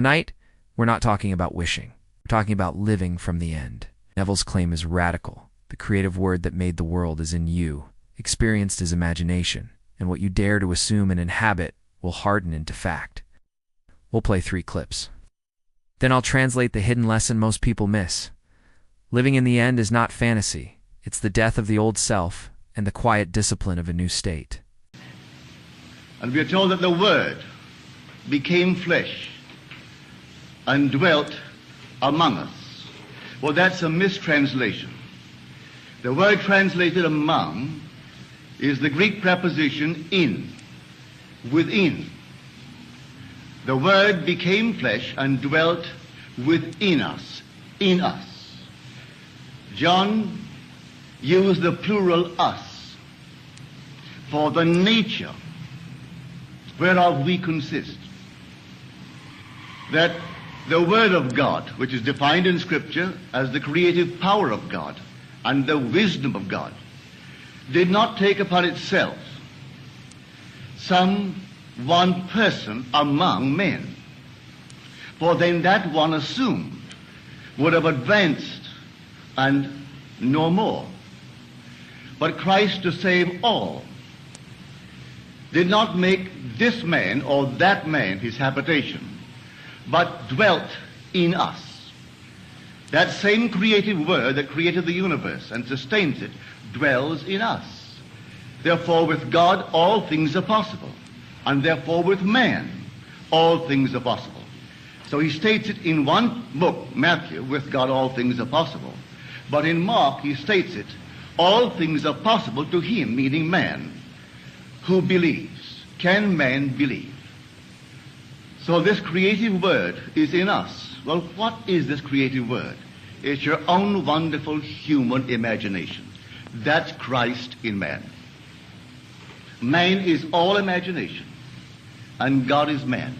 Tonight, we're not talking about wishing. We're talking about living from the end. Neville's claim is radical. The creative word that made the world is in you, experienced as imagination, and what you dare to assume and inhabit will harden into fact. We'll play 3 clips. Then I'll translate the hidden lesson most people miss. Living in the end is not fantasy. It's the death of the old self and the quiet discipline of a new state. And we are told that the Word became flesh and dwelt among us. Well, that's a mistranslation. The word translated among is the Greek preposition in, within. The Word became flesh and dwelt within us, in us. John used the plural us for the nature whereof we consist. That the Word of God, which is defined in Scripture as the creative power of God and the wisdom of God, did not take upon itself some one person among men, for then that one assumed would have advanced and no more. But Christ, to save all, did not make this man or that man his habitation, but dwelt in us. That same creative Word that created the universe and sustains it dwells in us. Therefore with God all things are possible, and therefore with man all things are possible. So he states it in one book, Matthew, with God all things are possible. But in Mark he states it, all things are possible to him, meaning man, who believes. Can man believe? So this creative Word is in us. Well, what is this creative Word? It's your own wonderful human imagination. That's Christ in man. Man is all imagination, and God is man,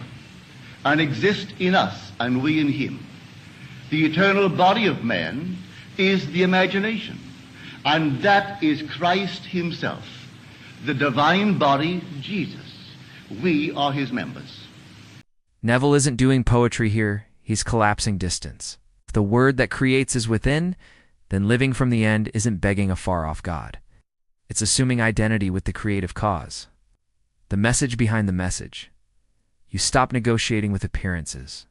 and exists in us, and we in him. The eternal body of man is the imagination, and that is Christ himself, the divine body, Jesus. We are his members. Neville isn't doing poetry here, he's collapsing distance. If the Word that creates is within, then living from the end isn't begging a far-off God. It's assuming identity with the creative cause. The message behind the message. You stop negotiating with appearances.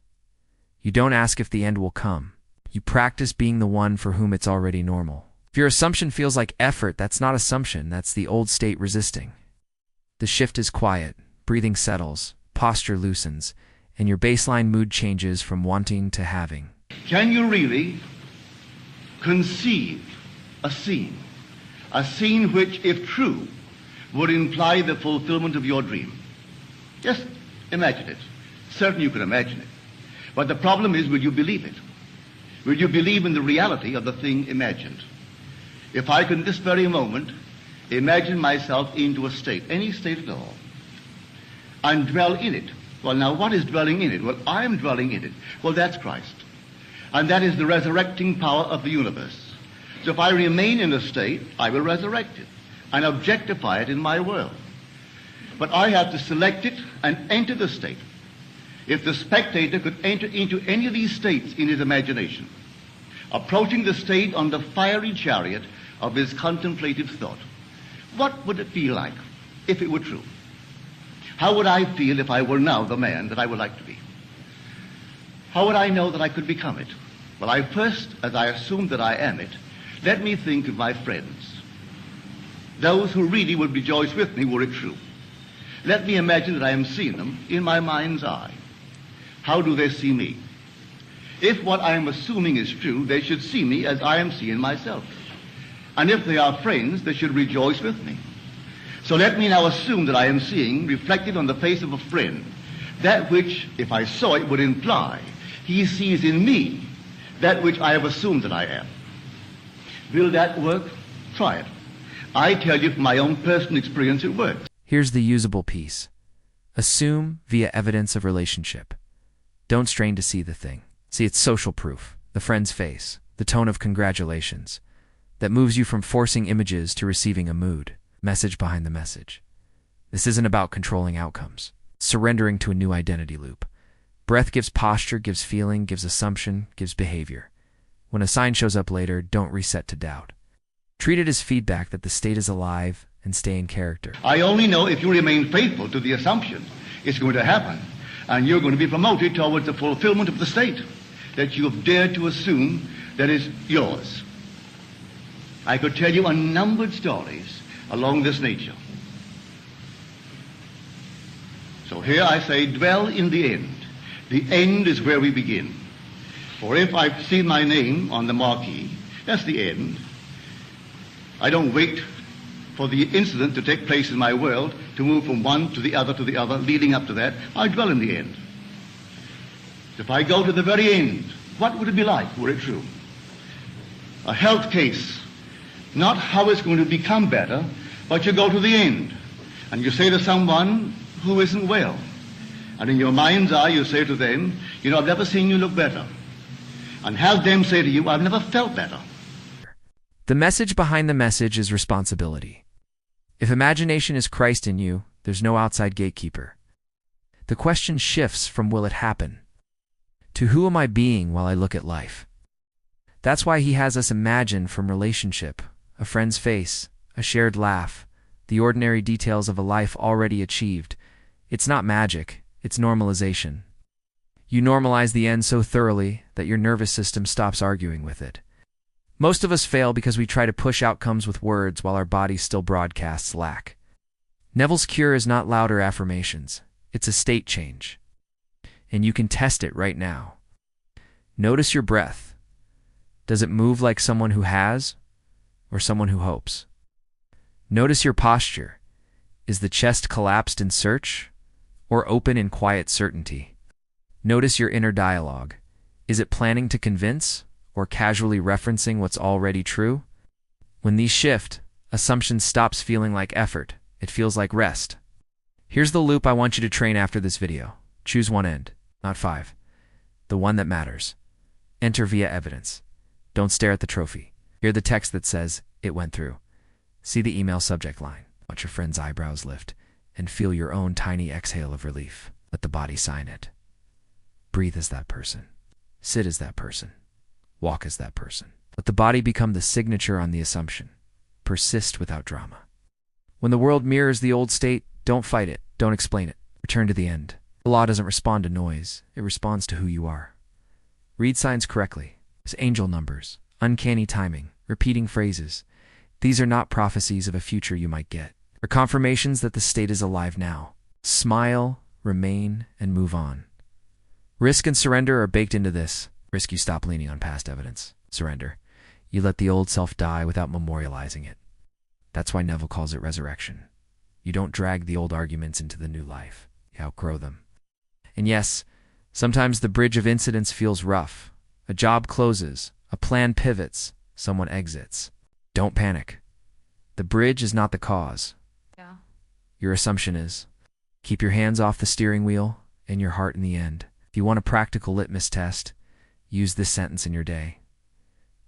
You don't ask if the end will come. You practice being the one for whom it's already normal. If your assumption feels like effort, that's not assumption, that's the old state resisting. The shift is quiet, breathing settles, posture loosens, and your baseline mood changes from wanting to having. Can you really conceive a scene which, if true, would imply the fulfillment of your dream? Just imagine it. Certainly you can imagine it. But the problem is, will you believe it? Will you believe in the reality of the thing imagined? If I can this very moment imagine myself into a state, any state at all, and dwell in it. Well, now what is dwelling in it? Well, I am dwelling in it. Well, that's Christ. And that is the resurrecting power of the universe. So if I remain in a state, I will resurrect it and objectify it in my world. But I have to select it and enter the state. If the spectator could enter into any of these states in his imagination, approaching the state on the fiery chariot of his contemplative thought, what would it feel like if it were true? How would I feel if I were now the man that I would like to be? How would I know that I could become it? Well, I first, as I assume that I am it, let me think of my friends, those who really would rejoice with me were it true. Let me imagine that I am seeing them in my mind's eye. How do they see me? If what I am assuming is true, they should see me as I am seeing myself. And if they are friends, they should rejoice with me. So let me now assume that I am seeing, reflected on the face of a friend, that which, if I saw it, would imply he sees in me that which I have assumed that I am. Will that work? Try it. I tell you from my own personal experience, it works. Here's the usable piece. Assume via evidence of relationship. Don't strain to see the thing. See its social proof, the friend's face, the tone of congratulations, that moves you from forcing images to receiving a mood, message behind the message. This isn't about controlling outcomes, surrendering to a new identity loop, Breath gives posture, gives feeling, gives assumption, gives behavior. When a sign shows up later, don't reset to doubt. Treat it as feedback that the state is alive and stay in character. I only know if you remain faithful to the assumption, it's going to happen, and you're going to be promoted towards the fulfillment of the state that you have dared to assume that is yours. I could tell you unnumbered stories along this nature. So here I say, dwell in the end. The end is where we begin. For if I've seen my name on the marquee, that's the end. I don't wait for the incident to take place in my world to move from one to the other, leading up to that. I dwell in the end. If I go to the very end, what would it be like were it true? A health case, not how it's going to become better, but you go to the end, and you say to someone who isn't well, and in your mind's eye you say to them, you know, I've never seen you look better. And have them say to you, I've never felt better. The message behind the message is responsibility. If imagination is Christ in you, there's no outside gatekeeper. The question shifts from will it happen to who am I being while I look at life? That's why he has us imagine from relationship, a friend's face, a shared laugh, the ordinary details of a life already achieved. It's not magic, it's normalization. You normalize the end so thoroughly that your nervous system stops arguing with it. Most of us fail because we try to push outcomes with words while our body still broadcasts lack. Neville's cure is not louder affirmations, it's a state change. And you can test it right now. Notice your breath. Does it move like someone who has or someone who hopes? Notice your posture. Is the chest collapsed in search or open in quiet certainty? Notice your inner dialogue. Is it planning to convince or casually referencing what's already true? When these shift, assumption stops feeling like effort. It feels like rest. Here's the loop I want you to train after this video. Choose one end, not 5. The one that matters. Enter via evidence. Don't stare at the trophy. Hear the text that says, it went through. See the email subject line. Watch your friend's eyebrows lift and feel your own tiny exhale of relief. Let the body sign it. Breathe as that person. Sit as that person. Walk as that person. Let the body become the signature on the assumption. Persist without drama. When the world mirrors the old state, don't fight it. Don't explain it. Return to the end. The law doesn't respond to noise. It responds to who you are. Read signs correctly. As angel numbers, uncanny timing, repeating phrases. These are not prophecies of a future you might get. They're confirmations that the state is alive now. Smile, remain, and move on. Risk and surrender are baked into this. Risk, you stop leaning on past evidence. Surrender, you let the old self die without memorializing it. That's why Neville calls it resurrection. You don't drag the old arguments into the new life. You outgrow them. And yes, sometimes the bridge of incidents feels rough. A job closes, a plan pivots, someone exits. Don't panic. The bridge is not the cause. Yeah. Your assumption is. Keep your hands off the steering wheel and your heart in the end. If you want a practical litmus test, use this sentence in your day.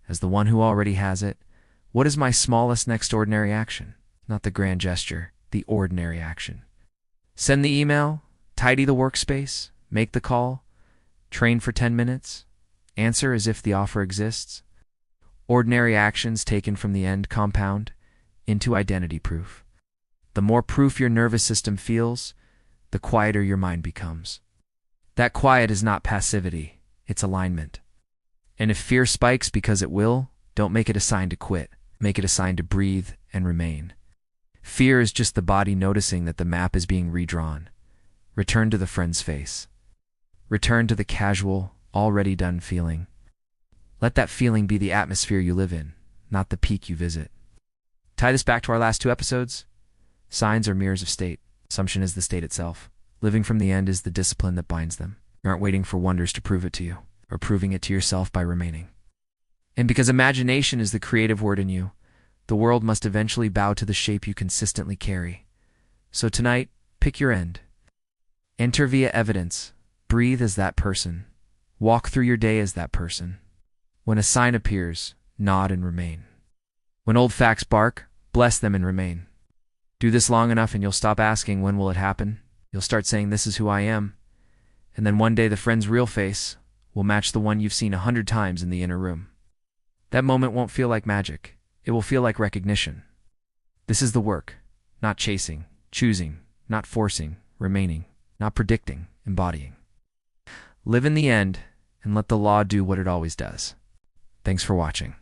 As the one who already has it, what is my smallest next ordinary action? Not the grand gesture, the ordinary action. Send the email, tidy the workspace, make the call, train for 10 minutes, answer as if the offer exists. Ordinary actions taken from the end compound into identity proof. The more proof your nervous system feels, the quieter your mind becomes. That quiet is not passivity, it's alignment. And if fear spikes because it will, don't make it a sign to quit. Make it a sign to breathe and remain. Fear is just the body noticing that the map is being redrawn. Return to the friend's face. Return to the casual, already done feeling. Let that feeling be the atmosphere you live in, not the peak you visit. Tie this back to our last 2 episodes. Signs are mirrors of state. Assumption is the state itself. Living from the end is the discipline that binds them. You aren't waiting for wonders to prove it to you, or proving it to yourself by remaining. And because imagination is the creative word in you, the world must eventually bow to the shape you consistently carry. So tonight, pick your end. Enter via evidence. Breathe as that person. Walk through your day as that person. When a sign appears, nod and remain. When old facts bark, bless them and remain. Do this long enough and you'll stop asking when will it happen. You'll start saying this is who I am. And then one day the friend's real face will match the one you've seen 100 times in the inner room. That moment won't feel like magic. It will feel like recognition. This is the work, not chasing, choosing, not forcing, remaining, not predicting, embodying. Live in the end and let the law do what it always does. Thanks for watching.